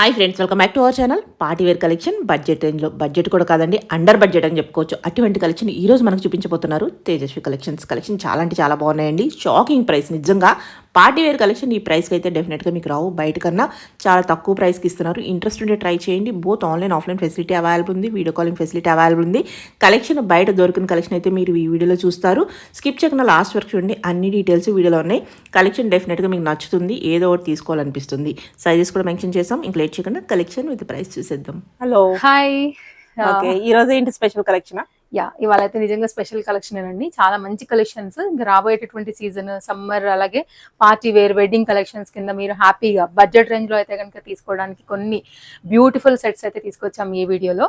Hi friends, welcome back to our channel. Party wear collection budget రేంజ్లో, budget కూడా కాదండి, under budget అని చెప్పుకోవచ్చు. అటువంటి కలెక్షన్ ఈ రోజు మనకు చూపించబోతున్నారు తేజస్వి కలెక్షన్ చాలా అంటే చాలా బాగున్నాయండి. షాకింగ్ ప్రైస్ నిజంగా. పార్టీ వేర్ కలెక్షన్ ఈ ప్రైస్కి అయితే డెఫినెట్గా మీకు రావు, బయట కన్నా చాలా తక్కువ ప్రైస్కి ఇస్తున్నారు. ఇంట్రెస్ట్ ఉంటే ట్రై చేయండి. Both online offline facility available ఉంది, వీడియో కాలింగ్ ఫెసిలిటీ అవైలబుల్ ఉంది. కలెక్షన్ బయట దొరికిన కలెక్షన్ అయితే మీరు ఈ వీడియోలో చూస్తారు. స్కిప్ చేయకుండా లాస్ట్ వరకు చూడండి, అన్ని డీటెయిల్స్ వీడియోలో ఉన్నాయి. కలెక్షన్ డెఫినెట్గా మీకు నచ్చుతుంది, ఏదో ఒకటి తీసుకోవాలనిపిస్తుంది. సైజెస్ కూడా మెన్షన్ చేసాం. ఇంక లేట్ చేయకుండా కలెక్షన్ విత్ ప్రైస్ చూసేద్దాం. Hello, hi. ఓకే, ఈ రోజు ఏంటి స్పెషల్ కలెక్షన్? ఇవాళ అయితే నిజంగా స్పెషల్ కలెక్షన్ అండి. చాలా మంచి కలెక్షన్స్. ఇంకా రాబోయేటటువంటి సీజన్ సమ్మర్, అలాగే పార్టీ వేర్, వెడ్డింగ్ కలెక్షన్స్ కింద మీరు హ్యాపీగా బడ్జెట్ రేంజ్ లో అయితే కనుక తీసుకోవడానికి కొన్ని బ్యూటిఫుల్ సెట్స్ అయితే తీసుకొచ్చాము ఈ వీడియోలో.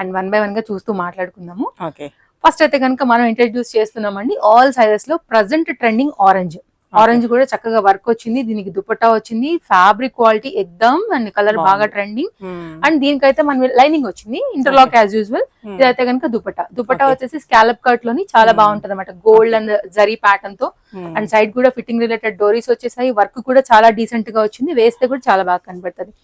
అండ్ వన్ బై వన్ గా చూస్తూ మాట్లాడుకుందాము. ఓకే, ఫస్ట్ అయితే కనుక మనం ఇంట్రడ్యూస్ చేస్తున్నామండి ఆల్ సైజెస్ లో ప్రజెంట్ ట్రెండింగ్ ఆరెంజ్ కూడా చక్కగా వర్క్ వచ్చింది. దీనికి దుపట్టా వచ్చింది, ఫ్యాబ్రిక్ క్వాలిటీ ఎగ్దమ్ అండ్ కలర్ బాగా ట్రెండింగ్. అండ్ దీనికైతే మన లైనింగ్ వచ్చింది, ఇంటర్లాక్ యాజ్ యూజువల్. ఇదైతే కనుక దుపట్టా వచ్చేసి స్కాలప్ కట్ లోని చాలా బాగుంటది అనమాట, గోల్డ్ అండ్ జరీ ప్యాటర్న్ తో. అండ్ సైడ్ కూడా ఫిట్టింగ్ రిలేటెడ్ డోరీస్ వచ్చేసాయి. వర్క్ కూడా చాలా డీసెంట్ గా వచ్చింది, వేస్తే కూడా చాలా బాగా కనబడుతుంది.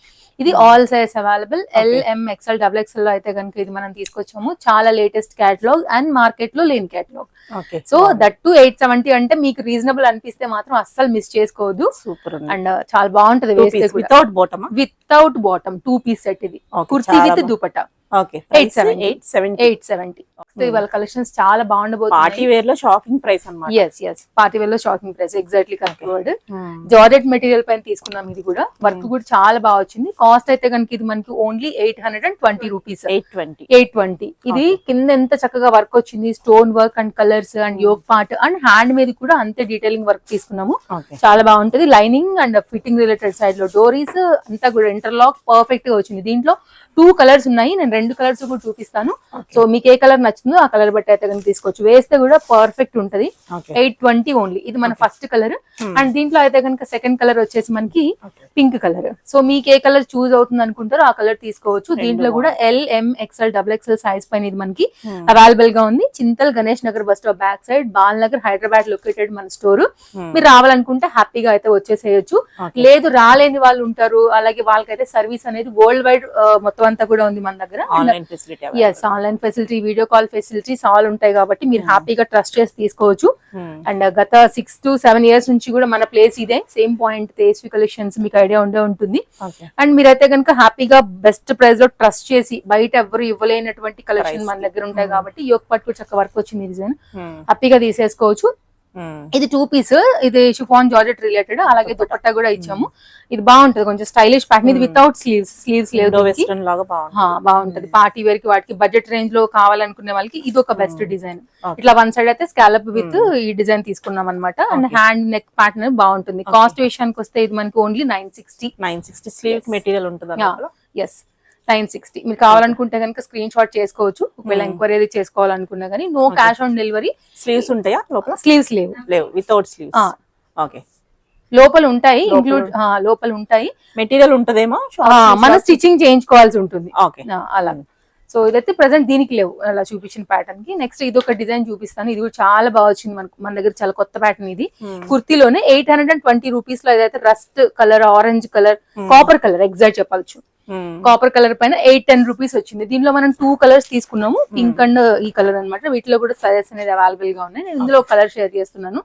ఇది all size available, LM XL XXL లో అయితే కనుక ఇది మనం తీసుకొచ్చాము. చాలా లేటెస్ట్ క్యాటలాగ్ అండ్ మార్కెట్ లో లేని క్యాటలాగ్. సో దట్ టు 870 అంటే మీకు రీజనబుల్ అనిపిస్తే మాత్రం అస్సలు మిస్ చేసుకోవద్దు. సూపర్. అండ్ చాలా బాగుంటది వేస్తే, వితౌట్ బాటమ్ 2 పీస్ సెట్. ఇది kurti with dupatta. Okay, 870. So ఇవాళ కలెక్షన్స్ చాలా బాగుండబోతుంది. పార్టీ వేర్ లో షాకింగ్ ప్రైస్ అన్నమాట. ఎస్ పార్టీ వేర్ లో shocking price, exactly correct word. Georgette material పైన తీసుకున్నాం. ఇది కూడా వర్క్ కూడా చాలా బాగా వచ్చింది. కాస్ట్ అయితే కనుక ఇది మనకి ఓన్లీ 820 రూపీస్. 820. ఇది కింద ఎంత చక్కగా వర్క్ వచ్చింది, stone work and colours and yoke part and hand మీద కూడా అంతే డీటెయిలింగ్ వర్క్ తీసుకున్నాము. చాలా బాగుంటది. Lining and fitting related side లో డోరీస్ అంతా కూడా ఇంటర్లాక్ పర్ఫెక్ట్ గా వచ్చింది. దీంట్లో 2 కలర్స్ ఉన్నాయి, నేను 2 కలర్స్ కూడా చూపిస్తాను. సో మీకు ఏ కలర్ నచ్చుతుందో ఆ కలర్ బట్టి అయితే కనుక తీసుకోవచ్చు. వేస్తే కూడా పర్ఫెక్ట్ ఉంటది. 820 ఓన్లీ. ఇది మన ఫస్ట్ కలర్. అండ్ దీంట్లో అయితే కనుక సెకండ్ కలర్ వచ్చేసి మనకి పింక్ కలర్. సో మీకు ఏ కలర్ చూస్ అవుతుంది అనుకుంటారో ఆ కలర్ తీసుకోవచ్చు. దీంట్లో కూడా LM XL XXL సైజ్ పైన ఇది మనకి అవైలబుల్ గా ఉంది. Chintal Ganesh Nagar bus stop back side, Bal Nagar, Hyderabad located మన స్టోర్. మీరు రావాలనుకుంటే హ్యాపీగా అయితే వచ్చేసేయచ్చు. లేదు రాలేని వాళ్ళు ఉంటారు, అలాగే వాళ్ళకైతే సర్వీస్ అనేది వరల్డ్ వైడ్ మొత్తం అంతా కూడా ఉంది మన దగ్గర. Online facility, video call facilities all ఉంటాయి కాబట్టి మీరు హ్యాపీగా ట్రస్ట్ చేసి తీసుకోవచ్చు. అండ్ గత 6 to 7 years నుంచి కూడా మన ప్లేస్ ఇదే, సేమ్ పాయింట్ తేజస్వి కలెక్షన్స్, మీకు ఐడియా ఉండే ఉంటుంది. అండ్ మీరైతే కనుక హ్యాపీగా బెస్ట్ ప్రైస్ లో ట్రస్ట్ చేసి, బయట ఎవరు ఇవ్వలేనటువంటి కలెక్షన్ మన దగ్గర ఉంటాయి కాబట్టి యోగ్ పట్టు కూడా చక్క వర్క్ వచ్చింది డిజైన్, హ్యాపీగా తీసేసుకోవచ్చు. ఇది 2 పీస్. ఇది షిఫాన్ జార్జెట్ రిలేటెడ్, అలాగే దుపట్టా కూడా ఇచ్చాము. ఇది బాగుంటది, కొంచెం స్టైలిష్ ప్యాటర్న్. ఇది వితౌట్ స్లీవ్స్ లేదు, బాగుంటది. పార్టీ వేర్ కి వాటికి బడ్జెట్ రేంజ్ లో కావాలనుకునే వాళ్ళకి ఇది ఒక బెస్ట్ డిజైన్. ఇట్లా వన్ సైడ్ అయితే స్కాలప్ విత్ ఈ డిజైన్ తీసుకున్నాం అనమాట. అండ్ హ్యాండ్ నెక్ ప్యాటర్న్ బాగుంటుంది. కాస్ట్ విషయానికి వస్తే ఇది మనకి ఓన్లీ 960. స్లీవ్ మెటీరియల్ ఉంటుంది. ఎస్, 960. మీరు కావాలనుకుంటే కనుక స్క్రీన్ షాట్ చేసుకోవచ్చు. ఒకవేళ ఎంక్వైరీ చేసుకోవాలనుకున్నా కానీ no cash on delivery. Sleeves ఉంటాయా లోపల? స్లీవ్స్ లేవు, వితౌట్ స్లీవ్స్. ఓకే, లోపల ఉంటాయి, ఇంక్లూడ్ లోపల ఉంటాయి. మెటీరియల్ ఉంటదేమో, మన స్టిచ్చింగ్ చేయించుకోవాల్సి ఉంటుంది. ఓకే, అలా. సో ఇదైతే ప్రెసెంట్ దీనికి లేవు, అలా చూపించిన ప్యాటర్న్ కి. నెక్స్ట్ ఇది ఒక డిజైన్ చూపిస్తాను. ఇది కూడా చాలా బాగా వచ్చింది మన దగ్గర, చాలా కొత్త ప్యాటర్న్ ఇది. కుర్తీలోనే 820 రూపీస్ లో ఇదైతే rust colour, orange colour, copper colour exact చెప్పాల్సి, కాపర్ కలర్ పైన 810 రూపీస్ వచ్చింది. దీనిలో మనం 2 కలర్స్ తీసుకున్నాము, పింక్ అండ్ ఈ కలర్ అనమాట. వీటిలో కూడా సైజెస్ అనేది అవైలబుల్ గా ఉన్నాయి. నేను ఇందులో కలర్ షేర్ చేస్తున్నాను.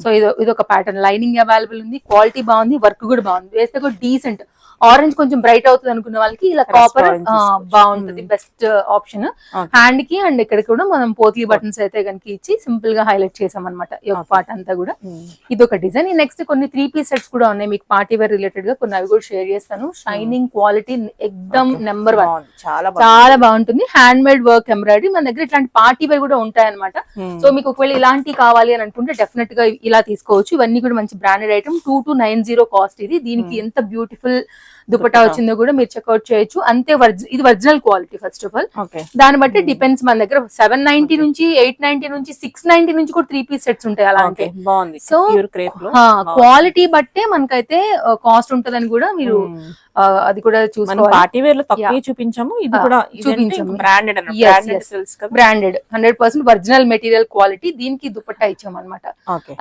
సో ఇది ఒక ప్యాటర్న్, లైనింగ్ అవైలబుల్ ఉంది, క్వాలిటీ బాగుంది, వర్క్ కూడా బాగుంది. వేస్తే కూడా డీసెంట్. ఆరెంజ్ కొంచెం బ్రైట్ అవుతుంది అనుకున్న వాళ్ళకి ఇలా కాపర్ బాగుంటది, బెస్ట్ ఆప్షన్. హ్యాండ్ కి అండ్ ఇక్కడ కూడా మనం పోత్లీ బటన్స్ అయితే కనుక ఇచ్చి సింపుల్ గా హైలైట్ చేసాం అనమాట ఈ పార్ట్ అంతా కూడా. ఇది ఒక డిజైన్. నెక్స్ట్ కొన్ని 3 పీస్ సెట్స్ కూడా ఉన్నాయి మీకు పార్టీ వేర్ రిలేటెడ్ గా, కొన్ని అవి కూడా షేర్ చేస్తాను. షైనింగ్ క్వాలిటీ ఎక్దమ్ నెంబర్ 1, చాలా బాగుంటుంది. Hand made work, embroidery. మన దగ్గర ఇట్లాంటి పార్టీ వేర్ కూడా ఉంటాయి అనమాట. సో మీకు ఒకవేళ ఇలాంటి కావాలి అని అనుకుంటే డెఫినెట్ గా ఇలా తీసుకోవచ్చు. ఇవన్నీ కూడా మంచి బ్రాండెడ్ ఐటమ్. 2290 కాస్ట్ ఇది. దీనికి ఎంత బ్యూటిఫుల్ దుపట్టా వచ్చిందో కూడా మీరు చెక్అౌట్ చేయొచ్చు. అంతే, ఇది original quality first of all. దాన్ని బట్టి డిపెండ్స్. మన దగ్గర 790 నుంచి 890 నుంచి 690 నుంచి కూడా 3 పీస్ సెట్స్ ఉంటాయి అలా. అంటే సో క్వాలిటీ బట్టే మనకైతే కాస్ట్ ఉంటదని కూడా మీరు అది కూడా చూసుకోవాలి. పార్టీ వేర్ లో తక్కువ చూపించాము, ఇది కూడా చూపించాము. Branded 100% original material quality. దీనికి దుపట్టా ఇచ్చాము అనమాట.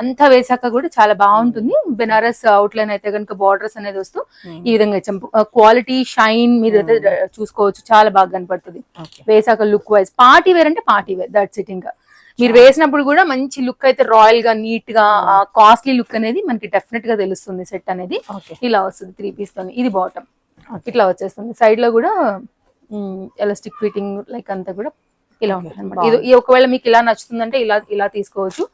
అంతా వేసాక కూడా చాలా బాగుంటుంది. బెనారస్ అవుట్ లైన్ అయితే కనుక బార్డర్స్ అనేది వస్తూ ఈ విధంగా ఇచ్చాం. క్వాలిటీ షైన్ మీరు అయితే చూసుకోవచ్చు, చాలా బాగా కనపడుతుంది. ఓకే వేసాక లుక్ వైజ్ పార్టీ వేర్ అంటే పార్టీ వేర్, దట్స్ ఇట్. ఇంకా మీరు వేసినప్పుడు కూడా మంచి లుక్ అయితే రాయల్ గా నీట్ గా కాస్ట్లీ లుక్ అనేది మనకి డెఫినెట్ గా తెలుస్తుంది. సెట్ అనేది ఓకే ఇలా వస్తుంది 3 పీస్ తోని. ఇది బాటమ్ ఇట్లా వచ్చేస్తుంది. సైడ్ లో కూడా ఎలాస్టిక్ ఫిట్టింగ్ లైక్ అంతా కూడా ఇలా ఉంటుంది అనమాట. ఇది ఒకవేళ మీకు ఇలా నచ్చుతుందంటే ఇలా తీసుకోవచ్చు.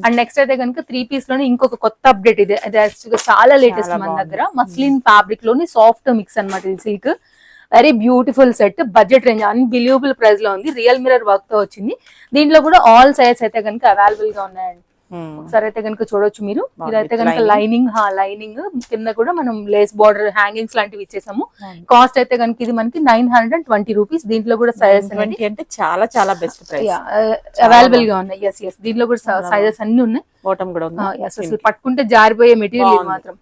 అండ్ నెక్స్ట్ అయితే కనుక 3 పీస్ లోనే ఇంకొక కొత్త అప్డేట్ ఇది చాలా లేటెస్ట్ మన దగ్గర. మస్లిన్ ఫ్యాబ్రిక్ లోని సాఫ్ట్ మిక్స్ అనమాట. ఇది silk very beautiful set, budget range, unbelievable price లో ఉంది. రియల్ మిరర్ వర్క్ తో వచ్చింది. దీంట్లో కూడా ఆల్ సైజ్ అయితే కనుక అవైలబుల్ గా ఉన్నాయండి. ఒకసారి అయితే కనుక చూడొచ్చు మీరు. ఇదైతే కనుక లైనింగ్ కింద కూడా మనం లేస్ బార్డర్ హ్యాంగింగ్స్ లాంటివి ఇచ్చేసాము. కాస్ట్ అయితే కనుక ఇది మనకి 920 రూపీస్. దీంట్లో కూడా సైజెస్ అంటే చాలా చాలా బెస్ట్ ప్రైస్ అవైలబుల్ గా ఉన్నాయి. ఎస్ దీంట్లో కూడా సైజెస్ అన్ని ఉన్నాయి. బాటమ్ కూడా ఉంది. అసలు పట్టుకుంటే జారిపోయే మెటీరియల్ ఇది మాత్రం.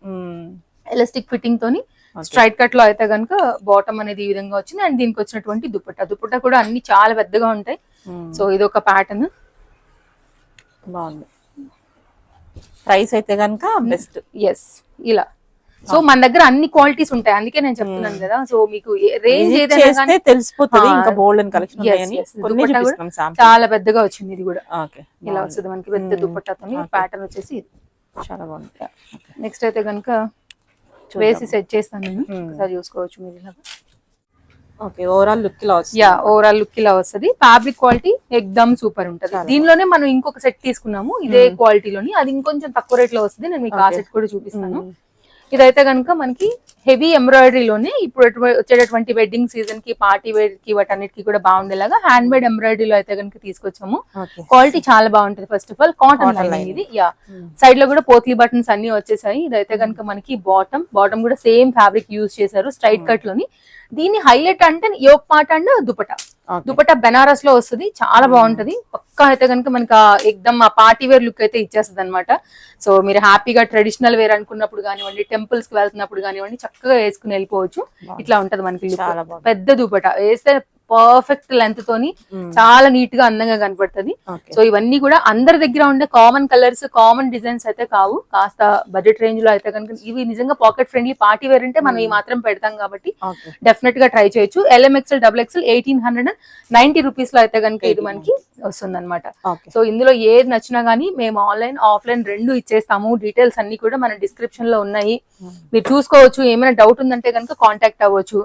ఎలాస్టిక్ ఫిట్టింగ్ తోని స్ట్రైట్ కట్ లో అయితే కనుక బాటమ్ అనేది ఈ విధంగా వచ్చింది. అండ్ దీనికి వచ్చినటువంటి దుపట్టా కూడా అన్ని చాలా పెద్దగా ఉంటాయి. సో ఇది ఒక ప్యాటర్న్ బాగుంది. ప్రైస్ అయితే కనుక బెస్ట్. ఎస్ ఇలా. సో మన దగ్గర అన్ని క్వాలిటీస్ ఉంటాయి, అందుకే నేను చెప్తున్నాను కదా. సో మీకు రేంజ్ ఏదైనా తెలిసిపోతుంది. ఇంకా బోల్డ్ కలెక్షన్ ఉంటాయని చాలా పెద్దగా వచ్చింది. ఇది కూడా ఓకే ఇలా వస్తుంది మనకి పెద్ద దుపట్టాతో. ప్యాటర్న్ వచ్చేసి చాలా బాగుంది. నెక్స్ట్ అయితే కనుక వేసి సెట్ చేస్తాను నేను, ఒకసారి చూసుకోవచ్చు మీరు ఇలా. ఓకే ఓవరాల్ లుక్ ఇలా వస్తుంది. ఓవరాల్ లుక్ ఇలా వస్తుంది. ఫ్యాబ్రిక్ క్వాలిటీ ఎక్దమ్ సూపర్ ఉంటుంది. దీనిలోనే మనం ఇంకొక సెట్ తీసుకున్నాము ఇదే క్వాలిటీలోని, అది ఇంకొంచెం తక్కువ రేట్ లో వస్తుంది. నేను మీకు ఆ సెట్ కూడా చూపిస్తాను. ఇదైతే కనుక మనకి హెవీ ఎంబ్రాయిడరీలోనే ఇప్పుడు వచ్చేటటువంటి వెడ్డింగ్ సీజన్ కి, పార్టీ వేర్ కి, వాటన్నిటికి కూడా బాగుండేలాగా హ్యాండ్ మేడ్ ఎంబ్రాయిడరీలో అయితే కనుక తీసుకొచ్చాము. క్వాలిటీ చాలా బాగుంటుంది. First of all cotton lining ఇది. సైడ్ లో కూడా పోత్లీ బటన్స్ అన్ని వచ్చేసాయి. ఇదైతే కనుక మనకి బాటమ్ కూడా సేమ్ ఫ్యాబ్రిక్ యూజ్ చేశారు స్ట్రైట్ కట్ లోని. దీని హైలైట్ అంటే yoke part and dupatta Banaras లో వస్తుంది, చాలా బాగుంటది. పక్కా అయితే కనుక మనకి ఎక్దమ్ ఆ పార్టీ వేర్ లుక్ అయితే ఇచ్చేస్తుంది అనమాట. సో మీరు హ్యాపీగా ట్రెడిషనల్ వేర్ అనుకున్నప్పుడు కానివ్వండి, టెంపుల్స్ కి వెళ్తున్నప్పుడు కానివ్వండి, చక్కగా వేసుకుని వెళ్ళిపోవచ్చు. ఇట్లా ఉంటది మనకి. పెద్ద దుపట్టా వేస్తే పర్ఫెక్ట్ లెంత్ తోని చాలా నీట్ గా అందంగా కనపడుతుంది. సో ఇవన్నీ కూడా అందరి దగ్గర ఉండే కామన్ కలర్స్, కామన్ డిజైన్స్ అయితే కావు. కాస్త బడ్జెట్ రేంజ్ లో అయితే కనుక ఇవి నిజంగా పాకెట్ ఫ్రెండ్లీ పార్టీ వేర్ అంటే మనం ఈ మాత్రం పెడతాం కాబట్టి డెఫినెట్ గా ట్రై చేయొచ్చు. LMXL XXL 1890 రూపీస్ లో అయితే కనుక ఇది మనకి వస్తుంది అనమాట. సో ఇందులో ఏది నచ్చినా గానీ మేము ఆన్లైన్ ఆఫ్లైన్ రెండు ఇచ్చేస్తాము. డీటెయిల్స్ అన్ని కూడా మన డిస్క్రిప్షన్ లో ఉన్నాయి, మీరు చూసుకోవచ్చు. ఏమైనా డౌట్ ఉందంటే కనుక కాంటాక్ట్ అవ్వచ్చు.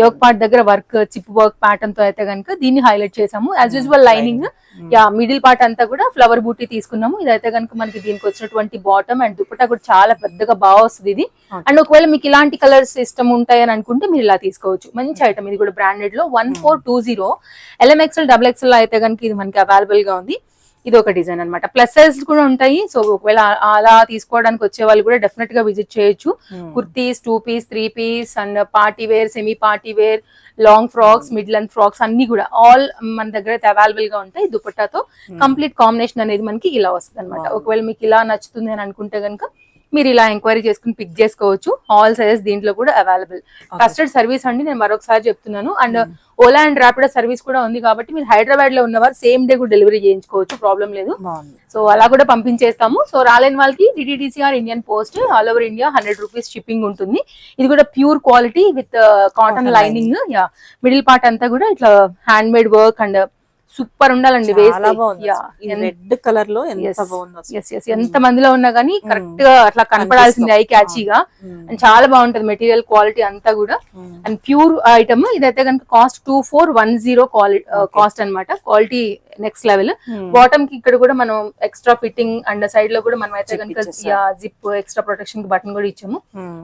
యోక్ పార్ట్ దగ్గర వర్క్, చిప్ వర్క్ ప్యాటర్న్ తో అయితే కనుక దీన్ని హైలైట్ చేసాము. As usual lining, middle part అంతా కూడా ఫ్లవర్ బూటీ తీసుకున్నాము. ఇదైతే కనుక మనకి దీనికి వచ్చినటువంటి బాటమ్ అండ్ దుపట్టా కూడా చాలా పెద్దగా బాగా వస్తుంది ఇది. అండ్ ఒకవేళ మీకు ఇలాంటి కలర్స్ ఇష్టం ఉంటాయని అనుకుంటే మీరు ఇలా తీసుకోవచ్చు. మంచి ఐటమ్ ఇది కూడా, బ్రాండెడ్ లో 1420. LMXL XXL అయితే కనుక ఇది మనకి అవైలబుల్ గా ఉంది. ఇది ఒక డిజైన్ అనమాట. ప్లస్ సైజ్ కూడా ఉంటాయి. సో ఒకవేళ అలా తీసుకోవడానికి వచ్చే వాళ్ళు కూడా డెఫినెట్ గా విజిట్ చేయొచ్చు. Kurtis, 2 piece, 3 piece and party wear, semi party wear, long frocks, mid length frocks అన్ని కూడా ఆల్ మన దగ్గర అయితే అవైలబుల్ గా ఉంటాయి. దుపట్టాతో కంప్లీట్ కాంబినేషన్ అనేది మనకి ఇలా వస్తుంది అనమాట. ఒకవేళ మీకు ఇలా నచ్చుతుంది అని అనుకుంటే కనుక మీరు ఇలా ఎంక్వైరీ చేసుకుని పిక్ చేసుకోవచ్చు. ఆల్ సైజెస్ దీంట్లో కూడా అవైలబుల్. ట్రస్టెడ్ సర్వీస్ అండి, నేను మరొకసారి చెప్తున్నాను. And Ola and Rapido service కూడా ఉంది కాబట్టి మీరు హైదరాబాద్ లో ఉన్నవారు సేమ్ డే కూడా డెలివరీ చేయించుకోవచ్చు, ప్రాబ్లం లేదు. సో అలా కూడా పంపించేస్తాము. సో రాలేని వాళ్ళకి DTDCR Indian post all over India 100 rupees shipping ఉంటుంది. ఇది కూడా pure quality with cotton lining. Middle part అంతా కూడా ఇట్లా hand made work and super ఉండాలండి. రెడ్ కలర్ లో ఎంత మందిలో ఉన్నా గానీ కరెక్ట్ గా అట్లా కనపడాల్సింది ఐ క్యాచీగా. అండ్ చాలా బాగుంటది మెటీరియల్ క్వాలిటీ అంతా కూడా. And pure item. ఇదైతే కనుక కాస్ట్ 2410 కాస్ట్ అనమాట. Quality next level. బాటమ్ కి ఇక్కడ కూడా మనం ఎక్స్ట్రా ఫిట్టింగ్ అండ్ సైడ్ లో కూడా మనం అయితే కనుక జిప్ ఎక్స్ట్రా ప్రొటెక్షన్ కి బటన్ కూడా ఇచ్చాము.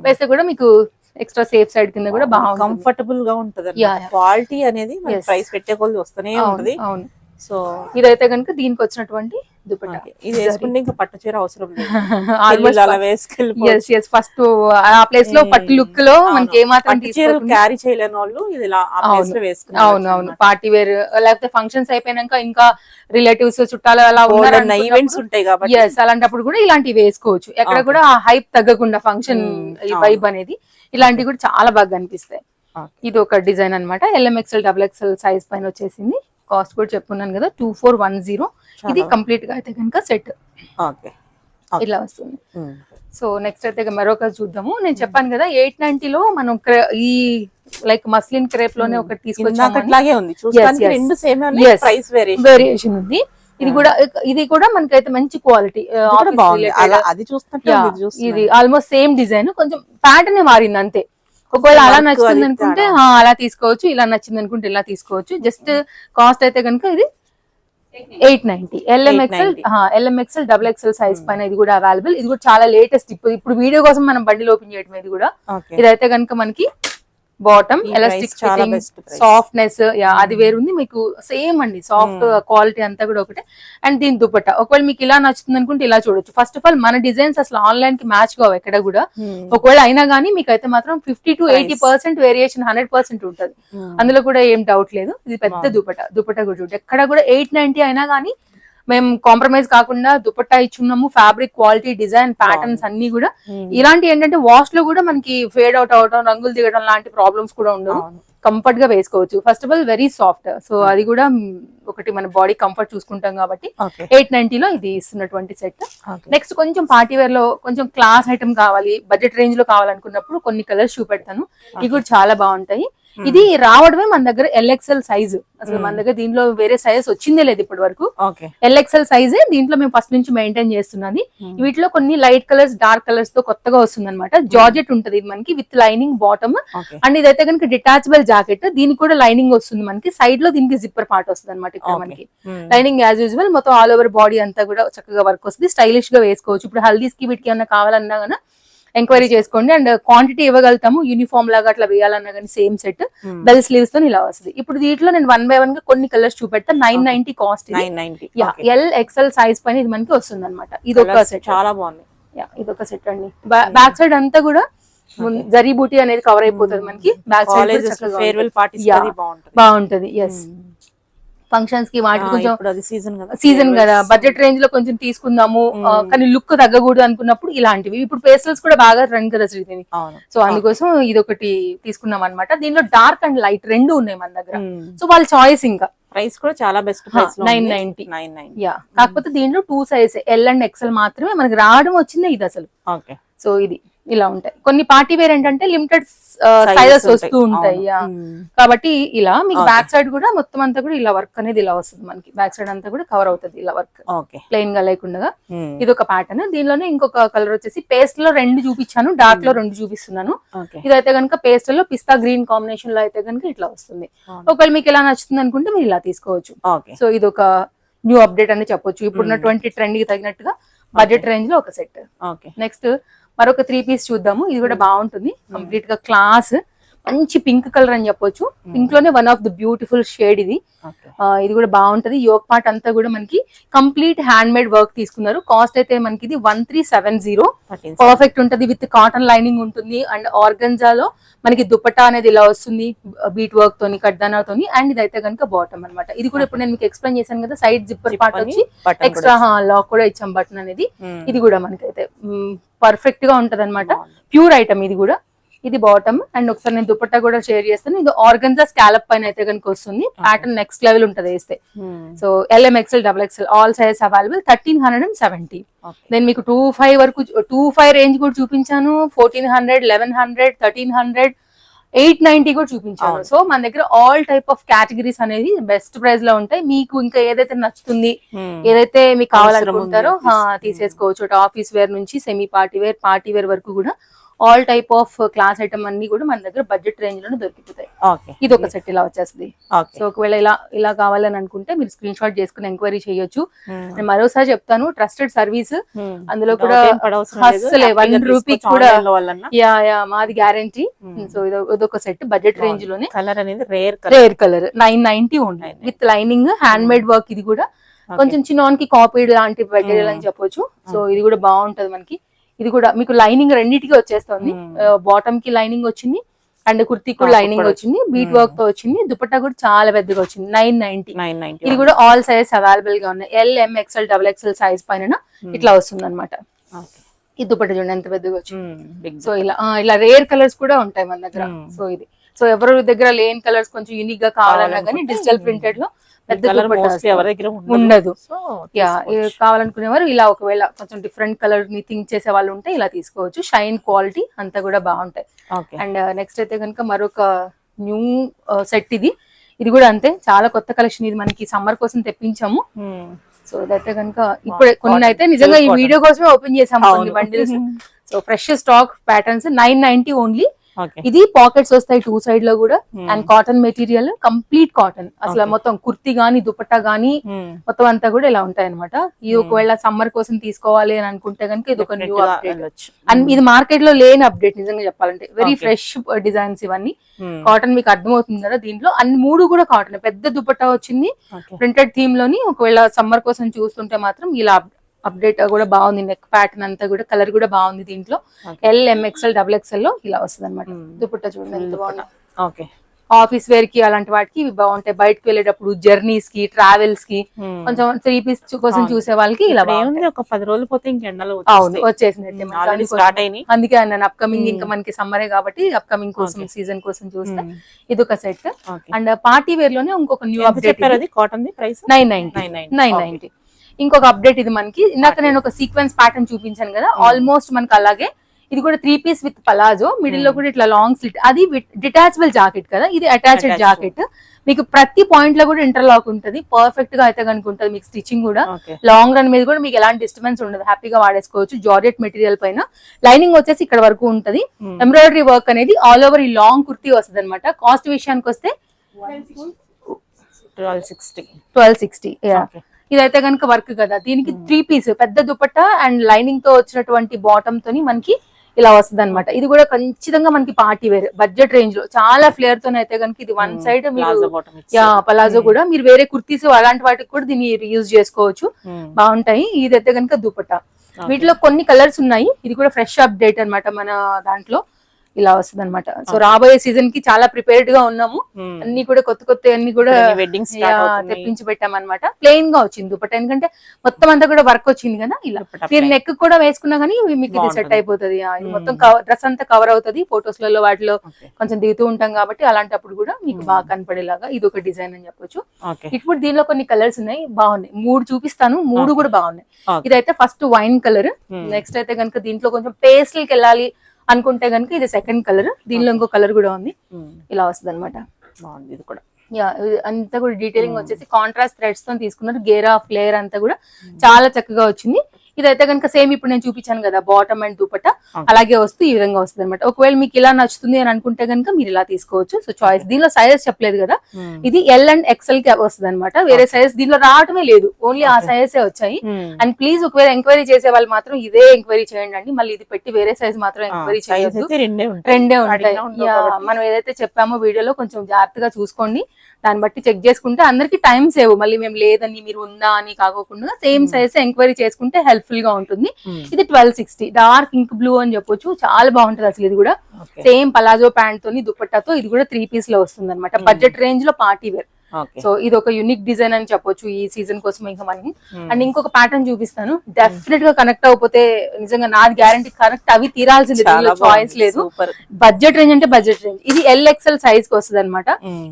వేస్తే కూడా మీకు ఎక్స్ట్రా సేఫ్ సైడ్ కింద కూడా బాగా కంఫర్టబుల్ గా ఉంటది. క్వాలిటీ అనేది ప్రైస్ పెట్టే కొద్ది వస్తూనే ఉంటది. అవును. సో ఇదైతే కనుక దీనికి వచ్చినటువంటి దుపట్టా. ఇది వేసుకుంటే ఇంకా పట్టు చీర అవసరం లేదు. ఫస్ట్ ఆ ప్లేస్ లో పట్టు లుక్ లో మనకి ఏమాత్రం క్యారీ చేయలేని వాళ్ళు ఇది అవును పార్టీ వేర్ లేకపోతే ఫంక్షన్స్ అయిపోయినాక ఇంకా రిలేటివ్స్ చుట్టాలు అలా ఉన్న ఈవెంట్స్ ఉంటాయి కాబట్టి అలాంటప్పుడు కూడా ఇలాంటివి వేసుకోవచ్చు. ఎక్కడ కూడా హైప్ తగ్గకుండా ఫంక్షన్ వైబ్ అనేది ఇలాంటివి కూడా చాలా బాగా అనిపిస్తాయి. ఇది ఒక డిజైన్ అనమాట. LMXL XXL సైజ్ పైన వచ్చేసింది. కాస్ట్ కూడా చెప్పుకున్నాను కదా 2410. ఇది కంప్లీట్ గా అయితే కనుక సెట్. ఓకే ఇట్లా వస్తుంది. సో నెక్స్ట్ అయితే మరొక చూద్దాము. నేను చెప్పాను కదా 890లో మనం ఈ లైక్ మస్లిన్ క్రేప్ లోనే ఒకటి తీసుకొచ్చాము. వేరియేషన్ ఉంది. ఇది కూడా మనకైతే మంచి క్వాలిటీ. ఇది ఆల్మోస్ట్ సేమ్ డిజైన్, కొంచెం ప్యాటర్న్ మారింది అంతే. ఒకవేళ అలా నచ్చింది అనుకుంటే అలా తీసుకోవచ్చు, ఇలా నచ్చింది అనుకుంటే ఇలా తీసుకోవచ్చు. జస్ట్ కాస్ట్ అయితే కనుక ఇది 890. LMXL XXL సైజ్ పైన ఇది కూడా అవైలబుల్. ఇది కూడా చాలా లేటెస్ట్. ఇప్పుడు వీడియో కోసం మనం బండిలో ఓపెన్ చేయడం. ఇది కూడా ఇదైతే కనుక మనకి బాటమ్ ఎలాస్టిక్ ఫిట్టింగ్, సాఫ్ట్నెస్ అది వేరుంది. మీకు సేమ్ అండి, సాఫ్ట్ క్వాలిటీ అంతా కూడా ఒకటే. అండ్ దీని దుపట్టా ఒకవేళ మీకు ఇలా నచ్చుతుంది అనుకుంటే ఇలా చూడొచ్చు. ఫస్ట్ ఆఫ్ ఆల్ మన డిజైన్స్ అసలు ఆన్లైన్ కి మ్యాచ్ కావు ఎక్కడ కూడా. ఒకవేళ అయినా కానీ మీకు అయితే మాత్రం 50 to 80% వేరియేషన్ 100% ఉంటది. అందులో కూడా ఏం డౌట్ లేదు. ఇది పెద్ద దుపట్టా కూడా చూడండి. ఎక్కడ కూడా 890 అయినా కానీ మేము కాంప్రమైజ్ కాకుండా దుపట్టా ఇచ్చున్నాము. ఫ్యాబ్రిక్ క్వాలిటీ, డిజైన్, ప్యాటర్న్స్ అన్ని కూడా ఇలాంటి ఏంటంటే వాష్ లో కూడా మనకి ఫేడ్ అవుట్ అవడం, రంగులు దిగడం లాంటి ప్రాబ్లమ్స్ కూడా ఉండవు. కంఫర్ట్ గా వేసుకోవచ్చు. First of all very soft. So అది కూడా ఒకటి మన బాడీ కంఫర్ట్ చూసుకుంటాం కాబట్టి 890లో ఇది ఇస్తున్నటువంటి సెట్. నెక్స్ట్ కొంచెం పార్టీ వేర్ లో కొంచెం క్లాస్ ఐటమ్ కావాలి, బడ్జెట్ రేంజ్ లో కావాలనుకున్నప్పుడు కొన్ని కలర్స్ చూపెడతాను. ఇవి కూడా చాలా బాగుంటాయి. ఇది రావడమే మన దగ్గర LXL సైజు. అసలు మన దగ్గర దీంట్లో వేరే సైజ్ వచ్చిందే లేదు ఇప్పటి వరకు. LXL సైజే దీంట్లో మేము ఫస్ట్ నుంచి మెయింటైన్ చేస్తున్నది. వీటిలో కొన్ని లైట్ కలర్స్, డార్క్ కలర్స్ తో కొత్తగా వస్తుంది అనమాట. జార్జెట్ ఉంటది ఇది మనకి విత్ లైనింగ్ బాటమ్. అండ్ ఇదైతే కనుక డిటాచబుల్ జాకెట్. దీనికి కూడా లైనింగ్ వస్తుంది మనకి. సైడ్ లో దీనికి జిప్పర్ పార్ట్ వస్తుంది అనమాట. ఇక్కడ మనకి లైనింగ్ యాజ్ యూజువల్ మొత్తం ఆల్ ఓవర్ బాడీ అంతా కూడా చక్కగా వర్క్ వస్తుంది. స్టైలిష్ గా వేసుకోవచ్చు. ఇప్పుడు హల్దీస్ కి వీటికి ఏమన్నా కావాలన్నా గానీ ఎంక్వైరీ చేసుకోండి. And quantity ఇవ్వగలుగుతాము. యూనిఫామ్ లాగా అట్లా వేయాలన్నా కానీ సేమ్ సెట్ బెల్ స్లీవ్స్ తో ఇలా వస్తుంది. ఇప్పుడు దీంట్లో నేను 1 by 1 గా కొన్ని కలర్స్ చూపెడతా. 990 కాస్ట్. LXL సైజ్ పైన ఇది మనకి వస్తుంది అనమాట. ఇది ఒక సెట్, చాలా బాగుంది. ఇదొక సెట్ అండి. బ్యాక్ సైడ్ అంతా కూడా జరీ బూటీ అనేది కవర్ అయిపోతుంది మనకి. బ్యాక్ సైడ్ బాగుంటది. ఎస్, ఫంక్షన్స్ కి వాటికి కొంచెం సీజన్ కదా, బడ్జెట్ రేంజ్ లో కొంచెం తీసుకుందాము కానీ లుక్ తగ్గకూడదు అనుకున్నప్పుడు ఇలాంటివి. ఇప్పుడు పేస్టల్స్ కూడా బాగా రన్ కదా శ్రీదేవి. సో అందుకోసం ఇది ఒకటి తీసుకున్నాం అనమాట. దీనిలో డార్క్ అండ్ లైట్ రెండు ఉన్నాయి మన దగ్గర. సో వాళ్ళ చాయిస్. ఇంకా ప్రైస్ కూడా చాలా బెస్ట్. 990. కాకపోతే దీంట్లో 2 సైజ్ L and XL మాత్రమే మనకి రావడం వచ్చింది ఇది అసలు. సో ఇది ఇలా ఉంటాయి. కొన్ని పార్టీ వేర్ ఏంటంటే లిమిటెడ్ సైజెస్ వస్తూ ఉంటాయి కాబట్టి ఇలా మీకు బ్యాక్ సైడ్ కూడా మొత్తం అంతా కూడా ఇలా వర్క్ అనేది ఇలా వస్తుంది మనకి. బ్యాక్ సైడ్ అంతా కూడా కవర్ అవుతుంది ఇలా వర్క్, ప్లెయిన్ గా లేకుండా. ఇది ఒక ప్యాటర్న్. దీనిలోనే ఇంకొక కలర్ వచ్చేసి పేస్ట్ లో 2 చూపించాను, డార్క్ లో 2 చూపిస్తున్నాను. ఇదైతే కనుక పేస్ట్ లో పిస్తా గ్రీన్ కాంబినేషన్ లో అయితే కనుక ఇట్లా వస్తుంది. ఒకవేళ మీకు ఇలా నచ్చుతుంది అనుకుంటే మీరు ఇలా తీసుకోవచ్చు. సో ఇది ఒక న్యూ అప్డేట్ అని చెప్పొచ్చు. ఇప్పుడున్నటువంటి ట్రెండ్ కి తగినట్టుగా బడ్జెట్ రేంజ్ లో ఒక సెట్. నెక్స్ట్ మరొక 3 పీస్ చూద్దాము. ఇది కూడా బాగుంటుంది. కంప్లీట్ గా క్లాస్, మంచి పింక్ కలర్ అని చెప్పొచ్చు. పింక్ లోనే one of the beautiful shade ఇది. ఇది కూడా బాగుంటది. యోక్ పార్ట్ అంతా కూడా మనకి కంప్లీట్ హ్యాండ్ మేడ్ వర్క్ తీసుకున్నారు. కాస్ట్ అయితే మనకి ఇది 1370. పర్ఫెక్ట్ ఉంటది. విత్ కాటన్ లైనింగ్ ఉంటుంది. అండ్ ఆర్గంజాలో మనకి దుపట్టా అనేది ఇలా వస్తుంది బీట్ వర్క్ తోని, కడ్దానాతోని. అండ్ ఇదైతే కనుక బాటమ్ అనమాట. ఇది కూడా ఇప్పుడు నేను మీకు ఎక్స్ప్లెయిన్ చేశాను కదా, సైడ్ జిప్పర్ పార్ట్ వచ్చి ఎక్స్ట్రా లాక్ కూడా ఇచ్చాం బటన్ అనేది. ఇది కూడా మనకైతే పర్ఫెక్ట్ గా ఉంటది అనమాట. ప్యూర్ ఐటమ్ ఇది కూడా. ఇది బాటమ్. అండ్ ఒకసారి నేను దుపట్టా కూడా షేర్ చేస్తాను. ఇది ఆర్గన్జా స్కాలప్ పైన అయితే కనుక వస్తుంది. ప్యాటర్న్ నెక్స్ట్ లెవెల్ ఉంటది వేస్తే. So LMXL XXL all size available. 1370. నేను మీకు 25 వరకు 25 రేంజ్ కూడా చూపించాను. 1400, 1100, 1300, 890 కూడా చూపించాను. సో మన దగ్గర ఆల్ టైప్ ఆఫ్ కేటగిరీస్ అనేది బెస్ట్ ప్రైస్ లో ఉంటాయి. మీకు ఇంకా ఏదైతే నచ్చుతుంది, ఏదైతే మీకు కావాలనుకుంటారో తీసేసుకోవచ్చు. ఆఫీస్ వేర్ నుంచి సెమీ పార్టీ వేర్ వరకు కూడా all type of class item అన్ని కూడా మన దగ్గర బడ్జెట్ రేంజ్ లోనే దొరికిపోతాయి. ఇది ఒక సెట్ ఇలా వచ్చేస్తుంది. సో ఒకవేళ ఇలా కావాలని అనుకుంటే మీరు స్క్రీన్ షాట్ చేసుకుని ఎంక్వైరీ చేయొచ్చు. నేను మరోసారి చెప్తాను, ట్రస్టెడ్ సర్వీస్. అందులో కూడా అస్సలే 1 రూపీ కూడా మాది గ్యారంటీ. సో ఇదొక సెట్ బడ్జెట్ రేంజ్ లోనే. కలర్ అనేది రేర్ కలర్ 990 ఉన్నాయి with lining, hand made work. ఇది కూడా కొంచెం చిన్న కి కాపీడ్ లాంటి మెటీరియల్ అని చెప్పొచ్చు. సో ఇది కూడా బాగుంటది మనకి. ఇది కూడా మీకు లైనింగ్ రెండింటికి వచ్చేస్తుంది. బాటమ్ కి లైనింగ్ వచ్చింది అండ్ కుర్తీ కూడా లైనింగ్ వచ్చింది. బీట్ వర్క్ తో వచ్చింది. దుపట్టా కూడా చాలా పెద్దగా వచ్చింది. 990. ఇది కూడా ఆల్ సైజ్ అవైలబుల్ గా ఉన్నాయి. LMXL XXL సైజ్ పైన ఇట్లా వస్తుంది అనమాట. ఈ దుపట్టా చూడండి ఎంత పెద్దగా వచ్చింది. సో ఇలా రేర్ కలర్స్ కూడా ఉంటాయి మన దగ్గర. సో ఇది ఎవరి దగ్గర లేని కలర్స్ కొంచెం యూనిక్ గా కావాలన్నా కానీ డిజిటల్ ప్రింటెడ్ లో పెద్ద కలర్ దుపట్టా మోస్ట్లీ ఎవరి దగ్గర ఉండదు. సో యా కావాలనుకునేవారు ఇలా ఒకవేళ కొంచెం డిఫరెంట్ కలర్ ని థింక్ చేసే వాళ్ళు ఉంటే ఇలా తీసుకోవచ్చు. షైన్ క్వాలిటీ అంతా కూడా బాగుంటాయి. ఓకే అండ్ నెక్స్ట్ అయితే కనుక మరొక న్యూ సెట్ ఇది కూడా అంతే, చాలా కొత్త కలెక్షన్. ఇది మనకి సమ్మర్ కోసం తెప్పించాము. సో ఇదైతే కనుక ఇప్పుడు కొన్ని అయితే నిజంగా ఈ వీడియో కోసమే ఓపెన్ చేసాము కొన్ని bundles. So fresh stock patterns 990 only. ఇది పాకెట్స్ వస్తాయి 2 సైడ్ లో కూడా. And cotton material, complete cotton. అసలు మొత్తం కుర్తి గానీ దుపట్టా గానీ మొత్తం అంతా కూడా ఇలా ఉంటాయి అనమాట. ఇది ఒకవేళ సమ్మర్ కోసం తీసుకోవాలి అని అనుకుంటే కనుక ఇది ఒక న్యూ అప్డేట్. అండ్ ఇది మార్కెట్ లో లేని అప్డేట్ నిజంగా చెప్పాలంటే. వెరీ ఫ్రెష్ డిజైన్స్ ఇవన్నీ. కాటన్ మీకు అర్థమవుతుంది కదా దీంట్లో. అన్ని 3 కూడా కాటన్. పెద్ద దుపట్టా వచ్చింది ప్రింటెడ్ థీమ్ లోని. ఒకవేళ సమ్మర్ కోసం చూస్తుంటే మాత్రం ఇలా అప్డేట్ కూడా బాగుంది. నెక్ ప్యాటర్న్ అంతా కూడా, కలర్ కూడా బాగుంది దీంట్లో. ఎల్, ఎంఎక్స్ఎల్, XXL లో ఇలా వస్తుంది అనమాట. దుపట్టా చూడండి ఎంత బాగుంది. ఓకే ఆఫీస్ వేర్ కి అలాంటి వాటికి ఇవి బాగుంటాయి. బయటకు వెళ్ళేటప్పుడు జర్నీస్ కి, ట్రావెల్స్ కి, కొంచెం 3 పీస్ కోసం చూసే వాళ్ళకి ఇలా బాగుంది. ఒక 10 రోజులు పోతే ఇంకెండలు అవును వచ్చేసినట్టే స్టార్ట్ అయినాయి. అందుకే అన్నాను అప్కమింగ్ ఇంకా మనకి సమ్మరే కాబట్టి అప్కమింగ్ కోసం సీజన్ కోసం చూస్తే ఇది ఒక సెట్. అండ్ పార్టీ వేర్ లోనే ఇంకొక న్యూ అప్డేట్. Cotton price 990. ఇంకొక అప్డేట్ ఇది మనకి. ఇందాక నేను ఒక సీక్వెన్స్ ప్యాటర్న్ చూపించాను కదా, ఆల్మోస్ట్ మనకి అలాగే. ఇది కూడా 3 పీస్ విత్ పలాజో, మిడిల్ లో కూడా ఇట్లా లాంగ్ స్లిట్. అది డిటాచబుల్ జాకెట్ కదా, ఇది అటాచ్డ్ జాకెట్. మీకు ప్రతి పాయింట్ లో కూడా ఇంటర్లాక్ ఉంటుంది. పర్ఫెక్ట్ గా అయితే కనుక ఉంటుంది మీకు స్టిచ్చింగ్ కూడా. లాంగ్ రన్ మీద కూడా మీకు ఎలాంటి డిస్టర్బెన్స్ ఉండదు, హ్యాపీగా వాడేసుకోవచ్చు. జార్జెట్ మెటీరియల్ పైన లైనింగ్ వచ్చేసి ఇక్కడ వరకు ఉంటది. ఎంబ్రాయిడరీ వర్క్ అనేది ఆల్ ఓవర్ ఈ లాంగ్ కుర్తీ వస్తుంది అనమాట. కాస్ట్ విషయానికి వస్తే 1260. ఇదైతే కనుక వర్క్ కదా. దీనికి 3 పీస్ పెద్ద దుపట్టా అండ్ లైనింగ్ తో వచ్చినటువంటి బాటమ్ తోని మనకి ఇలా వస్తుంది అనమాట. ఇది కూడా ఖచ్చితంగా మనకి పార్టీ వేర్ బడ్జెట్ రేంజ్ లో చాలా ఫ్లేర్ తో అయితే కనుక ఇది వన్ సైడ్ పలాజో కూడా మీరు వేరే కుర్తీస్ అలాంటి వాటికి కూడా దీన్ని యూజ్ చేసుకోవచ్చు. బాగుంటాయి. ఇదైతే కనుక దుపట్టా. వీటిలో కొన్ని కలర్స్ ఉన్నాయి. ఇది కూడా ఫ్రెష్ అప్డేట్ అన్నమాట మన దాంట్లో. ఇలా వస్తుంది అనమాట. సో రాబోయే సీజన్ కి చాలా ప్రిపేర్డ్ గా ఉన్నాము. అన్ని కూడా కొత్త అన్ని కూడా తెప్పించి పెట్టామన్నమాట. ప్లెయిన్ గా వచ్చింది దుపట్టా, ఎందుకంటే మొత్తం అంతా కూడా వర్క్ వచ్చింది కదా. ఇలా మీరు నెక్ కూడా వేసుకున్నా కానీ మీకు ఇది సెట్ అయిపోతుంది. మొత్తం డ్రెస్ అంతా కవర్ అవుతుంది. ఫొటోస్ లలో వాటిలో కొంచెం దిగుతూ ఉంటాం కాబట్టి అలాంటప్పుడు కూడా మీకు బాగా కనపడేలాగా ఇది ఒక డిజైన్ అని చెప్పొచ్చు. ఇప్పుడు దీనిలో కొన్ని కలర్స్ ఉన్నాయి, బాగున్నాయి. 3 చూపిస్తాను, 3 కూడా బాగున్నాయి. ఇదైతే ఫస్ట్ వైన్ కలర్. నెక్స్ట్ అయితే కనుక దీంట్లో కొంచెం పేస్టల్ కి వెళ్ళాలి అనుకుంటే కనుక ఇది సెకండ్ కలర్. దీనిలో ఇంకో కలర్ కూడా ఉంది. ఇలా వస్తుంది అనమాట. బాగుంది ఇది కూడా. అంతా కూడా డీటెయిలింగ్ వచ్చేసి కాంట్రాస్ట్ థ్రెడ్స్ తో తీసుకున్నారు. గేరా ఫ్లేర్ అంతా కూడా చాలా చక్కగా వచ్చింది. ఇదైతే కనుక సేమ్ ఇప్పుడు నేను చూపించాను కదా బాటమ్ అండ్ దుపట్టా అలాగే వస్తూ ఈ విధంగా వస్తుంది అనమాట. ఒకవేళ మీకు ఇలా నచ్చుతుంది అని అనుకుంటే కనుక మీరు ఇలా తీసుకోవచ్చు. So choice. దీనిలో సైజెస్ చెప్పలేదు కదా, ఇది ఎల్ అండ్ XL కి వస్తుంది అనమాట. వేరే సైజ్ దీనిలో రావటమే లేదు, ఓన్లీ ఆ సైజెస్ వచ్చాయి. అండ్ ప్లీజ్ ఒకవేళ ఎంక్వైరీ చేసే వాళ్ళు మాత్రం ఇదే ఎంక్వైరీ చేయండి అండి. మళ్ళీ ఇది పెట్టి వేరే సైజ్ మాత్రం ఎంక్వైరీ చేయొద్దు. రెండే ఉంటాయి. మనం ఏదైతే చెప్పామో వీడియోలో కొంచెం జాగ్రత్తగా చూసుకోండి. దాన్ని బట్టి చెక్ చేసుకుంటే అందరికి టైం సేవ్. మళ్ళీ మేము లేదని మీరు ఉందా అని కాకోకుండా సేమ్ సైజ్ ఎంక్వైరీ చేసుకుంటే హెల్ప్ఫుల్ గా ఉంటుంది. ఇది 1260 డార్క్ ఇంక్ బ్లూ అని చెప్పొచ్చు. చాలా బాగుంటది అసలు. ఇది కూడా సేమ్ పలాజో ప్యాంట్ తోని దుపట్టాతో ఇది కూడా 3 పీస్ లో వస్తుంది అనమాట. బడ్జెట్ రేంజ్ లో పార్టీ వేర్. సో ఇది ఒక యూనిక్ డిజైన్ అని చెప్పొచ్చు ఈ సీజన్ కోసం ఇంకా మనం. అండ్ ఇంకొక ప్యాటర్న్ చూపిస్తాను. డెఫినెట్ గా కనెక్ట్ అయిపోతే నిజంగా నాది గ్యారంటీ కనెక్ట్ అవి తీరాల్సింది, చాయిస్ లేదు. బడ్జెట్ రేంజ్ అంటే బడ్జెట్ రేంజ్. ఇది LXL సైజ్ కి వస్తుంది అనమాట.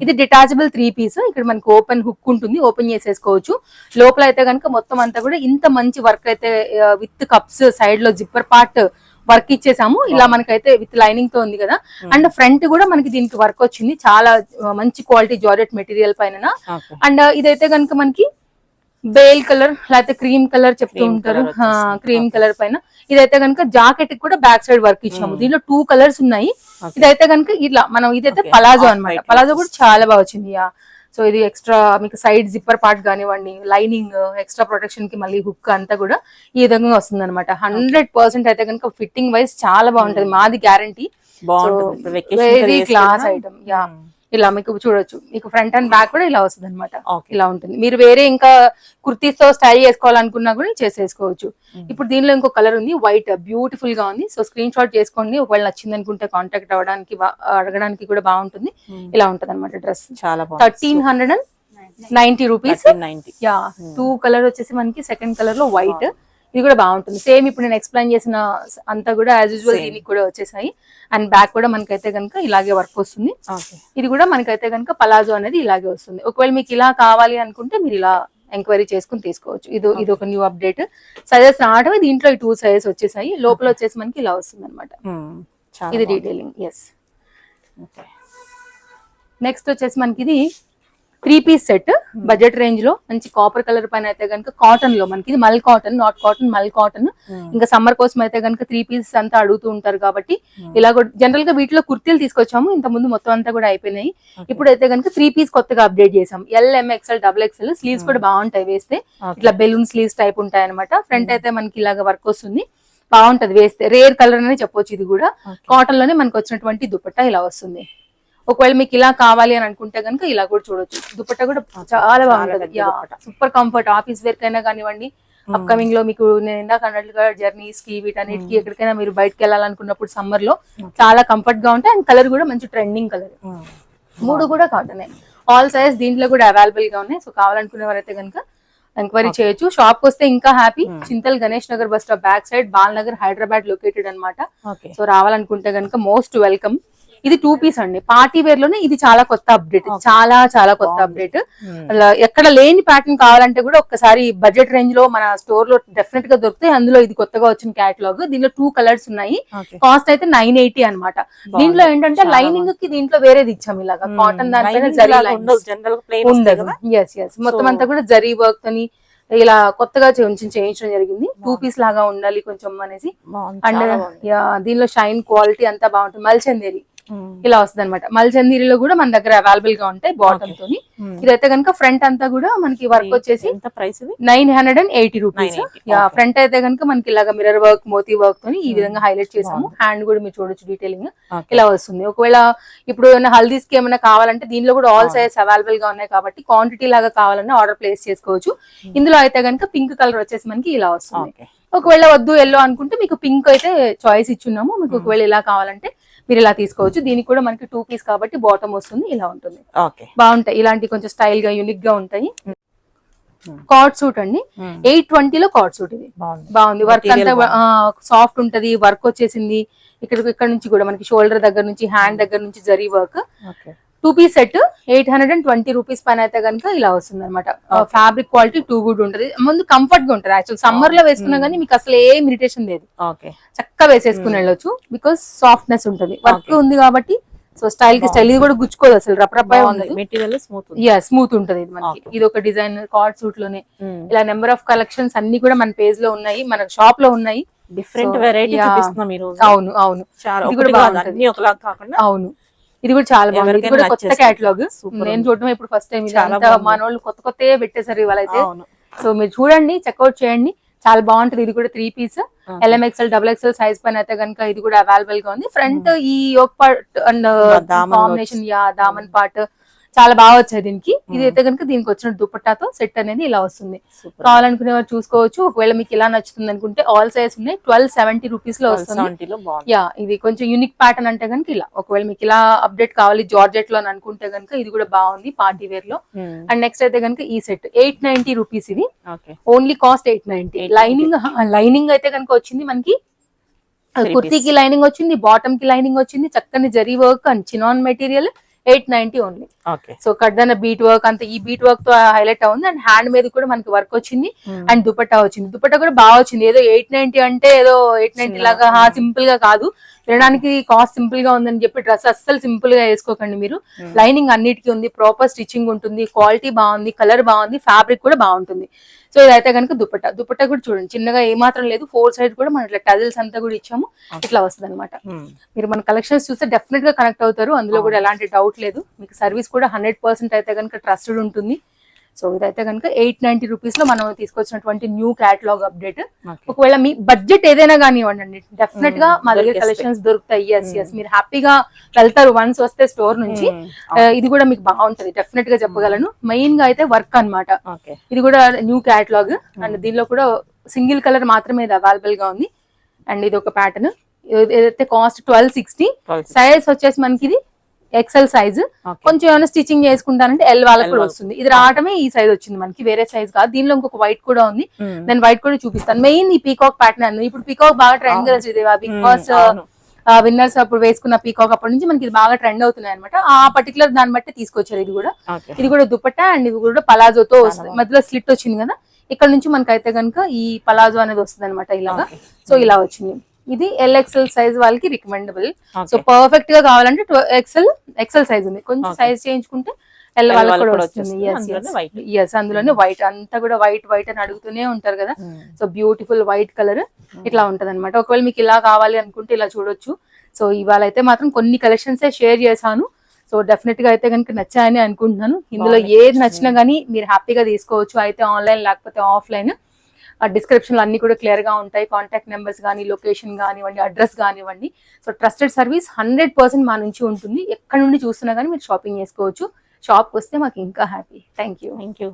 ఇది డిటాచబుల్ 3 పీస్. ఇక్కడ మనకి ఓపెన్ హుక్ ఉంటుంది, ఓపెన్ చేసేసుకోవచ్చు. లోపల అయితే కనుక మొత్తం అంతా కూడా ఇంత మంచి వర్క్ అయితే విత్ కప్స్, సైడ్ లో జిప్పర్ పార్ట్ వర్క్ ఇచ్చేసాము. ఇలా మనకైతే విత్ లైనింగ్ తో ఉంది కదా. అండ్ ఫ్రంట్ కూడా మనకి దీనికి వర్క్ వచ్చింది. చాలా మంచి క్వాలిటీ జార్జెట్ మెటీరియల్ పైన. అండ్ ఇదైతే కనుక మనకి బేల్ కలర్ లేకపోతే క్రీమ్ కలర్ చెప్తూ ఉంటారు, క్రీమ్ కలర్ పైన. ఇదైతే కనుక జాకెట్ కూడా బ్యాక్ సైడ్ వర్క్ ఇచ్చాము. దీనిలో 2 కలర్స్ ఉన్నాయి. ఇదైతే కనుక ఇట్లా మనం ఇదైతే పలాజో అనమాట. పలాజో కూడా చాలా బాగా వచ్చింది. సో ఇది ఎక్స్ట్రా మీకు సైడ్ జిప్పర్ పార్ట్ కానివ్వండి, లైనింగ్, ఎక్స్ట్రా ప్రొటెక్షన్ కి మళ్ళీ హుక్ అంతా కూడా ఈ విధంగా వస్తుంది అనమాట. 100% అయితే కనుక ఫిట్టింగ్ వైజ్ చాలా బాగుంటది, మాది గ్యారంటీ. Very class item. ఇలా మీకు చూడొచ్చు. మీకు ఫ్రంట్ అండ్ బ్యాక్ కూడా ఇలా వస్తుంది అనమాట. ఇలా ఉంటుంది. మీరు వేరే ఇంకా కుర్తీస్ తో స్టైల్ చేసుకోవాలనుకున్నా కూడా చేసేసుకోవచ్చు. ఇప్పుడు దీనిలో ఇంకో కలర్ ఉంది, వైట్, బ్యూటిఫుల్ గా ఉంది. సో స్క్రీన్ షాట్ చేసుకోండి. ఒకవేళ నచ్చింది అనుకుంటే కాంటాక్ట్ అడగడానికి కూడా బాగుంటుంది. ఇలా ఉంటది అనమాట డ్రెస్. చాలా 1390 రూపీస్. 2 కలర్ వచ్చేసి మనకి సెకండ్ కలర్ లో వైట్, ఇది కూడా బాగుంటుంది. సేమ్ ఇప్పుడు నేను ఎక్స్ప్లెయిన్ చేసిన అంతా కూడా యాజ్ యూజువల్ దీనికి కూడా వచ్చేసాయి. అండ్ బ్యాక్ కూడా మనకైతే కనుక ఇలాగే వర్క్ వస్తుంది. ఇది కూడా మనకైతే కనుక పలాజో అనేది ఇలాగే వస్తుంది. ఒకవేళ మీకు ఇలా కావాలి అనుకుంటే మీరు ఇలా ఎంక్వైరీ చేసుకుని తీసుకోవచ్చు. ఇది ఒక న్యూ అప్డేట్. సైజెస్ రావడమే దీంట్లో ఈ 2 సైజెస్ వచ్చేసాయి. లోపల వచ్చేసి మనకి ఇలా వస్తుంది అనమాట. ఇది డీటెయిలింగ్. ఎస్. నెక్స్ట్ వచ్చేసి మనకి ఇది 3 పీస్ సెట్ బడ్జెట్ రేంజ్ లో మంచి కాపర్ కలర్ పైన అయితే కనుక కాటన్ లో మనకి ఇది మల్ కాటన్, నాట్ కాటన్, మల్ కాటన్. ఇంకా సమ్మర్ కోసం అయితే కనుక 3 పీసెస్ అంతా అడుగుతూ ఉంటారు కాబట్టి ఇలా కూడా జనరల్ గా వీటిలో కుర్తీలు తీసుకొచ్చాము. ఇంత ముందు మొత్తం అంతా కూడా అయిపోయినాయి. ఇప్పుడు అయితే కనుక 3 పీస్ కొత్తగా అప్డేట్ చేసాం. LMXL XXL స్లీవ్స్ కూడా బాగుంటాయి వేస్తే. ఇట్లా బెలూన్ స్లీవ్స్ టైప్ ఉంటాయి అనమాట. ఫ్రంట్ అయితే మనకి ఇలాగా వర్క్ వస్తుంది, బాగుంటది వేస్తే. రేర్ కలర్ అనే చెప్పొచ్చు. ఇది కూడా కాటన్ లోనే మనకు వచ్చినటువంటి దుపట్టా ఇలా వస్తుంది. ఒకవేళ మీకు ఇలా కావాలి అని అనుకుంటే కనుక ఇలా కూడా చూడొచ్చు. దుపట్టా కూడా చాలా బాగుంటది. Super comfort. ఆఫీస్ వేర్ కైనా కానివ్వండి, అప్కమింగ్ లో మీకు నేను ఇందాక అన్నట్లుగా జర్నీస్ కి వీటన్నిటికి ఎక్కడికైనా మీరు బయటకు వెళ్ళాలనుకున్నప్పుడు సమ్మర్ లో చాలా కంఫర్ట్ గా ఉంటాయి. అండ్ కలర్ కూడా మంచి ట్రెండింగ్ కలర్. 3 కూడా కాటనే. ఆల్ సైజ్ దీంట్లో కూడా అవైలబుల్ గా ఉన్నాయి. సో కావాలనుకునే వారైతే కనుక ఎంక్వైరీ చేయొచ్చు. షాప్ కి వస్తే ఇంకా happy. Chintal Ganesh Nagar bus stop back side, Bal Nagar, Hyderabad located అనమాట. సో రావాలనుకుంటే కనుక మోస్ట్ వెల్కమ్. ఇది 2 పీస్ అండి. పార్టీ వేర్ లోనే ఇది చాలా కొత్త అప్డేట్. చాలా కొత్త అప్డేట్. ఎక్కడ లేని ప్యాటర్న్ కావాలంటే కూడా ఒక్కసారి బడ్జెట్ రేంజ్ లో మన స్టోర్ లో డెఫినెట్ గా దొరుకుతాయి. అందులో ఇది కొత్తగా వచ్చిన క్యాటలాగ్. దీంట్లో 2 కలర్స్ ఉన్నాయి. కాస్ట్ అయితే 980 అనమాట. దీంట్లో ఏంటంటే లైనింగ్ కి దీంట్లో వేరేది ఇచ్చాం. ఇలాగా కాటన్ దానిపైన జరీ ఎస్ మొత్తం అంతా కూడా జరీ వర్క్ తోని ఇలా కొత్తగా చేయించడం జరిగింది. 2 పీస్ లాగా ఉండాలి కొంచెం అనేసి. అండ్ దీనిలో షైన్ క్వాలిటీ అంతా బాగుంటుంది. మల్చందేరి ఇలా వస్తుంది అనమాట. మల్చందీరిలో కూడా మన దగ్గర అవైలబుల్ గా ఉంటాయి బాటమ్ తోని. ఇదైతే కనుక ఫ్రంట్ అంతా కూడా మనకి వర్క్ వచ్చేసి 980 రూపీస్. ఫ్రంట్ అయితే కనుక మనకి ఇలాగా మిర్రర్ వర్క్, మోతీ వర్క్ తోని ఈ విధంగా హైలైట్ చేసాము. హ్యాండ్ కూడా మీరు చూడొచ్చు డీటెయిలింగ్ ఇలా వస్తుంది. ఒకవేళ ఇప్పుడు ఏమైనా హల్దీస్ కి ఏమైనా కావాలంటే దీనిలో కూడా ఆల్ సైజ్ అవైలబుల్ గా ఉన్నాయి కాబట్టి క్వాంటిటీ లాగా కావాలన్నా ఆర్డర్ ప్లేస్ చేసుకోవచ్చు. ఇందులో అయితే కనుక పింక్ కలర్ వచ్చేసి మనకి ఇలా వస్తుంది. ఒకవేళ వద్దు ఎల్లో అనుకుంటే మీకు పింక్ అయితే చాయిస్ ఇచ్చున్నాము. మీకు ఒకవేళ ఇలా కావాలంటే మీరు ఇలా తీసుకోవచ్చు. దీనికి కూడా మనకి 2 పీస్ కాబట్టి బాటమ్ వస్తుంది. ఇలా ఉంటుంది. బాగుంటాయి. ఇలాంటి కొంచెం స్టైల్ గా యూనిక్ గా ఉంటాయి. కార్డ్ సూట్ అండి. 820 లో కార్డ్ సూట్. ఇది బాగుంది. వర్క్ అంతా సాఫ్ట్ ఉంటది. వర్క్ వచ్చేసింది ఇక్కడ నుంచి కూడా మనకి షోల్డర్ దగ్గర నుంచి హ్యాండ్ దగ్గర నుంచి zari work. 2 piece set 820 rupees పైన అయితే కనుక ఇలా వస్తుంది అనమాట. ఫ్యాబ్రిక్ క్వాలిటీ 2 గుడ్ ఉంటది. ముందు కంఫర్ట్ గా ఉంటది. యాక్చువల్ సమ్మర్ లో వేసుకున్నా గానీ మీకు అసలు ఏం ఇరిటేషన్ లేదు. చక్కగా వేసేసుకుని వెళ్ళొచ్చు. బికాస్ సాఫ్ట్నెస్ ఉంటది. వర్క్ ఉంది కాబట్టి సో స్టైల్ కి స్టైల్. ఇది కూడా గుచ్చుకోదు అసలు. రప్రప్పాయి ఉండదు. మెటీరియల్ స్మూత్ ఉంటది. ఇది మనకి ఇది ఒక డిజైన్ కార్డ్ సూట్ లోనే. ఇలా నెంబర్ ఆఫ్ కలెక్షన్స్ అన్ని కూడా మన పేజ్ లో ఉన్నాయి, మన షాప్ లో ఉన్నాయి. డిఫరెంట్ వెరైటీ చూపిస్తున్నాం ఈ రోజు. అవును. ఇది కూడా బాగుంటది. ఒకలా కాకుండా అవును. ఇది కూడా చాలా బాగుంది. ఇది కూడా కొత్త కేటలాగ్. నేను చూడడం ఇప్పుడు ఫస్ట్ టైం. మనోళ్ళు కొత్త పెట్టేసారు ఇవాళ అయితే. సో మీరు చూడండి, చెక్అౌట్ చేయండి. చాలా బాగుంటది. ఇది కూడా 3 పీస్ LMXL XXL సైజ్ పైన అయితే కనుక ఇది కూడా అవైలబుల్ గా ఉంది. ఫ్రంట్ ఈ yoke part and combination daman part చాలా బాగా వచ్చాయి దీనికి. ఇది అయితే కనుక దీనికి వచ్చిన దుపట్టాతో సెట్ అనేది ఇలా వస్తుంది. కావాలనుకునే వారు చూసుకోవచ్చు. ఒకవేళ మీకు ఇలా నచ్చుతుంది అనుకుంటే ఆల్ సైజ్ ఉన్నాయి. 1270 రూపీస్ లో వస్తుంది. ఇది కొంచెం యూనిక్ ప్యాటర్న్ అంటే కనుక ఇలా. ఒకవేళ మీకు ఇలా అప్డేట్ కావాలి జార్జెట్ లో అనుకుంటే కనుక ఇది కూడా బాగుంది పార్టీ వేర్ లో. అండ్ నెక్స్ట్ అయితే కనుక ఈ సెట్ 890 రూపీస్. ఇది ఓన్లీ కాస్ట్ 890. లైనింగ్ అయితే కనుక వచ్చింది మనకి. కుర్తీకి లైనింగ్ వచ్చింది, బాటమ్ కి లైనింగ్ వచ్చింది. చక్కని zari work and chinon material. 890 only. So కడ్డన బీట్ వర్క్ అంతా ఈ బీట్ వర్క్ తో హైలైట్ అవుతుంది. అండ్ హ్యాండ్ మీద కూడా మనకి వర్క్ వచ్చింది. అండ్ దుపట్టా వచ్చింది. దుపట్టా కూడా బాగా వచ్చింది. ఏదో 890 అంటే ఏదో 890 లాగా సింపుల్ గా కాదు. వినడానికి కాస్ట్ సింపుల్ గా ఉందని చెప్పి డ్రెస్ అస్సలు సింపుల్ గా వేసుకోకండి మీరు. లైనింగ్ అన్నిటికీ ఉంది, ప్రాపర్ స్టిచ్చింగ్ ఉంటుంది, క్వాలిటీ బాగుంది, కలర్ బాగుంది, ఫ్యాబ్రిక్ కూడా బాగుంటుంది. సో ఇదైతే కనుక దుపట్టా కూడా చూడండి చిన్నగా ఏమాత్రం లేదు. 4 సైడ్ కూడా మనం ఇట్లా టజల్స్ అంతా కూడా ఇచ్చాము. ఇట్లా వస్తుంది అనమాట. మీరు మన కలెక్షన్స్ చూస్తే డెఫినెట్ గా కనెక్ట్ అవుతారు. అందులో కూడా ఎలాంటి డౌట్ లేదు. మీకు సర్వీస్ కూడా 100% అయితే కనుక ట్రస్టెడ్ ఉంటుంది. సో ఇదైతే కనుక 890 రూపీస్ లో మనం తీసుకొచ్చినటువంటి న్యూ కేటలాగ్ అప్డేట్. ఒకవేళ మీ బడ్జెట్ ఏదైనా కానివ్వండి డెఫినెట్ గా మా దగ్గర కలెక్షన్స్ దొరుకుతాయి. ఎస్ మీరు హ్యాపీగా వెళ్తారు వన్స్ వస్తే స్టోర్ నుంచి. ఇది కూడా మీకు బాగుంటది డెఫినెట్ గా చెప్పగలను. మెయిన్ గా అయితే వర్క్ అన్నమాట. ఇది కూడా న్యూ కేటలాగ్. అండ్ దీనిలో కూడా సింగిల్ కలర్ మాత్రమే ఇది అవైలబుల్ గా ఉంది. అండ్ ఇది ఒక ప్యాటర్న్. ఏదైతే కాస్ట్ 1260. సైజ్ వచ్చేసి మనకి ఇది ఎక్సెల్ సైజ్. కొంచెం ఏమైనా స్టిచ్చింగ్ చేసుకుంటానంటే ఎల్ వాళ్ళకి కూడా వస్తుంది. ఇది రావటమే ఈ సైజ్ వచ్చింది మనకి, వేరే సైజ్ కాదు. దీనిలో ఇంకొక వైట్ కూడా ఉంది, నేను వైట్ కూడా చూపిస్తాను. మెయిన్ ఈ పీకాక్ ప్యాటర్న్, ఇప్పుడు పీకాక్ బాగా ట్రెండ్ కదా శ్రీదేవి, బిగ్ బాస్ విన్నర్స్ అప్పుడు వేసుకున్న పీకాక్ అప్పటి నుంచి మనకి ఇది బాగా ట్రెండ్ అవుతున్నాయి అనమాట. ఆ పర్టికులర్ దాన్ని బట్టి తీసుకొచ్చారు. ఇది కూడా దుపట్టా అండ్ ఇది కూడా పలాజోతో వస్తుంది. మధ్యలో స్లిట్ వచ్చింది కదా, ఇక్కడ నుంచి మనకైతే కనుక ఈ పలాజో అనేది వస్తుంది అనమాట ఇలాగా. సో ఇలా వచ్చింది. ఇది ఎల్ఎక్స్ఎల్ సైజ్ వాళ్ళకి రికమెండబుల్. సో పర్ఫెక్ట్ గా కావాలంటే ఎక్సెల్ సైజ్ ఉంది, కొంచెం సైజ్ చేయించుకుంటే ఎల్ వాళ్ళకి కూడా వస్తుంది. ఎస్, అందులోనే వైట్, అంతా కూడా వైట్ అని అడుగుతూనే ఉంటారు కదా. సో బ్యూటిఫుల్ వైట్ కలర్ ఇట్లా ఉంటది అనమాట. ఒకవేళ మీకు ఇలా కావాలి అనుకుంటే ఇలా చూడొచ్చు. సో ఇవాళ అయితే మాత్రం కొన్ని కలెక్షన్స్ షేర్ చేశాను. సో డెఫినెట్ గా అయితే కనుక నచ్చాయని అనుకుంటున్నాను. ఇందులో ఏది నచ్చినా గానీ మీరు హ్యాపీగా తీసుకోవచ్చు, అయితే ఆన్లైన్ లేకపోతే ఆఫ్లైన్. డిస్క్రిప్షన్ లో అన్ని కూడా క్లియర్ గా ఉంటాయి, కాంటాక్ట్ నెంబర్స్ కానీ, లొకేషన్ కానివ్వండి, అడ్రస్ కానివ్వండి. సో ట్రస్టెడ్ సర్వీస్ 100% మా నుంచి ఉంటుంది. ఎక్కడ నుండి చూస్తున్నా కానీ మీరు షాపింగ్ చేసుకోవచ్చు. షాప్కి వస్తే మాకు ఇంకా హ్యాపీ. Thank you.